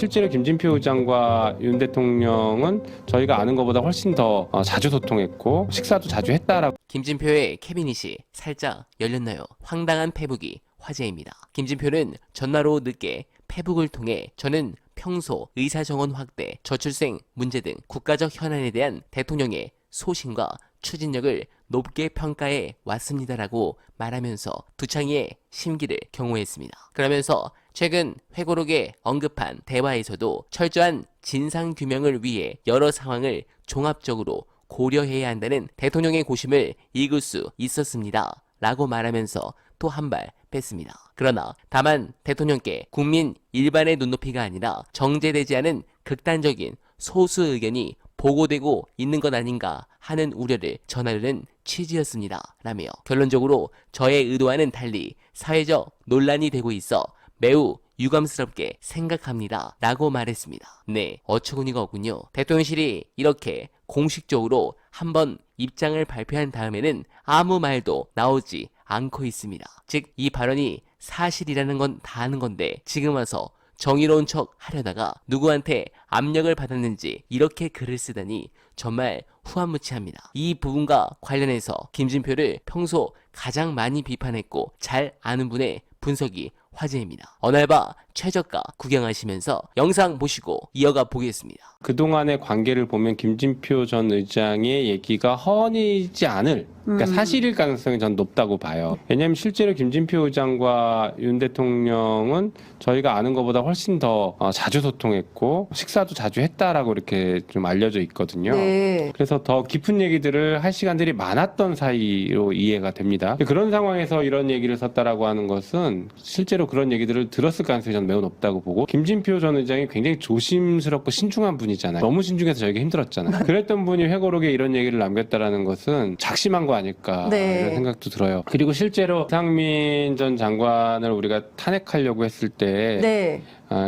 실제로 김진표 의장과 윤 대통령은 저희가 아는 것보다 훨씬 더 자주 소통했고 식사도 자주 했다라고. 김진표의 캐비닛이 살짝 열렸나요? 황당한 페북이 화제입니다. 김진표는 전화로 늦게 페북을 통해 저는 평소 의사정원 확대, 저출생 문제 등 국가적 현안에 대한 대통령의 소신과 추진력을 높게 평가해 왔습니다라고 말하면서 두창의의 심기를 경호했습니다. 그러면서 최근 회고록에 언급한 대화에서도 철저한 진상규명을 위해 여러 상황을 종합적으로 고려해야 한다는 대통령의 고심을 읽을 수 있었습니다. 라고 말하면서 또 한 발 뺐습니다. 그러나 다만 대통령께 국민 일반의 눈높이가 아니라 정제되지 않은 극단적인 소수 의견이 보고되고 있는 것 아닌가 하는 우려를 전하려는 취지였습니다. 라며 결론적으로 저의 의도와는 달리 사회적 논란이 되고 있어 매우 유감스럽게 생각합니다. 라고 말했습니다. 네, 어처구니가 없군요. 대통령실이 이렇게 공식적으로 한번 입장을 발표한 다음에는 아무 말도 나오지 않고 있습니다. 즉, 이 발언이 사실이라는 건 다 아는 건데 지금 와서 정의로운 척 하려다가 누구한테 압력을 받았는지 이렇게 글을 쓰다니 정말 후한무치합니다. 이 부분과 관련해서 김진표를 평소 가장 많이 비판했고 잘 아는 분의 분석이 화제입니다. 어날바 최저가 구경하시면서 영상 보시고 이어가 보겠습니다. 그동안의 관계를 보면 김진표 전 의장의 얘기가 허언이지 않을, 그러니까 사실일 가능성이 전 높다고 봐요. 왜냐하면 실제로 김진표 의장과 윤 대통령은 저희가 아는 것보다 훨씬 더 자주 소통했고 식사도 자주 했다라고 이렇게 좀 알려져 있거든요. 네. 그래서 더 깊은 얘기들을 할 시간들이 많았던 사이로 이해가 됩니다. 그런 상황에서 이런 얘기를 썼다라고 하는 것은 실제로 그런 얘기들을 들었을 가능성이 저는 매우 높다고 보고, 김진표 전 의장이 굉장히 조심스럽고 신중한 분이잖아요. 너무 신중해서 저희가 힘들었잖아요. 그랬던 분이 회고록에 이런 얘기를 남겼다라는 것은 작심한 거 아닐까, 네. 이런 생각도 들어요. 그리고 실제로 이상민 전 장관을 우리가 탄핵하려고 했을 때 네.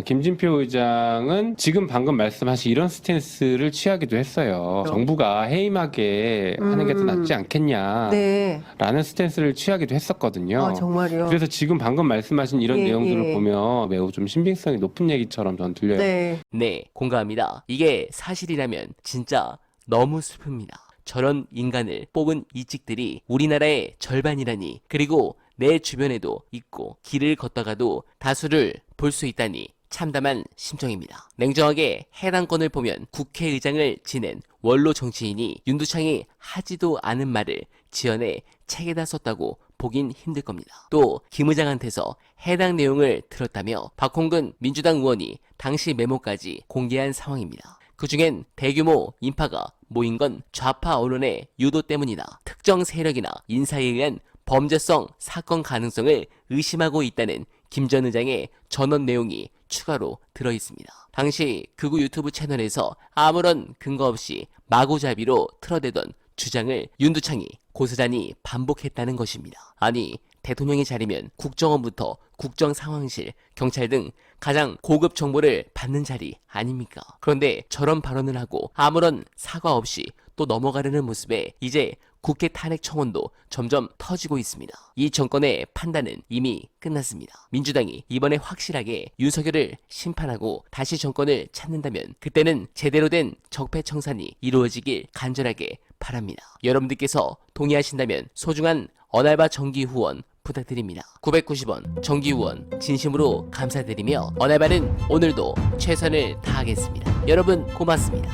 김진표 의장은 지금 방금 말씀하신 이런 스탠스를 취하기도 했어요. 정부가 해임하게 하는 게 더 낫지 않겠냐, 네. 라는 스탠스를 취하기도 했었거든요. 아, 정말요? 그래서 지금 방금 말씀하신 이런 예, 내용들을 예. 보면 매우 좀 신빙성이 높은 얘기처럼 전 들려요. 네. 네, 공감합니다. 이게 사실이라면 진짜 너무 슬픕니다. 저런 인간을 뽑은 이직들이 우리나라의 절반이라니, 그리고 내 주변에도 있고 길을 걷다가도 다수를 볼 수 있다니 참담한 심정입니다. 냉정하게 해당 건을 보면 국회의장을 지낸 원로 정치인이 윤두창이 하지도 않은 말을 지어내 책에다 썼다고 보긴 힘들 겁니다. 또 김 의장한테서 해당 내용을 들었다며 박홍근 민주당 의원이 당시 메모까지 공개한 상황입니다. 그중엔 대규모 인파가 모인 건 좌파 언론의 유도 때문이다, 특정 세력이나 인사에 의한 범죄성 사건 가능성을 의심하고 있다는 김 전 의장의 전원 내용이 추가로 들어있습니다. 당시 극우 유튜브 채널에서 아무런 근거 없이 마구잡이로 틀어대던 주장을 윤두창이 고스란히 반복했다는 것입니다. 아니, 대통령의 자리면 국정원부터 국정상황실, 경찰 등 가장 고급 정보를 받는 자리 아닙니까? 그런데 저런 발언을 하고 아무런 사과 없이 또 넘어가려는 모습에 이제 국회 탄핵 청원도 점점 터지고 있습니다. 이 정권의 판단은 이미 끝났습니다. 민주당이 이번에 확실하게 윤석열을 심판하고 다시 정권을 찾는다면 그때는 제대로 된 적폐청산이 이루어지길 간절하게 바랍니다. 여러분들께서 동의하신다면 소중한 어날바 정기 후원 부탁드립니다. 990원 정기 후원 진심으로 감사드리며 어날바는 오늘도 최선을 다하겠습니다. 여러분 고맙습니다.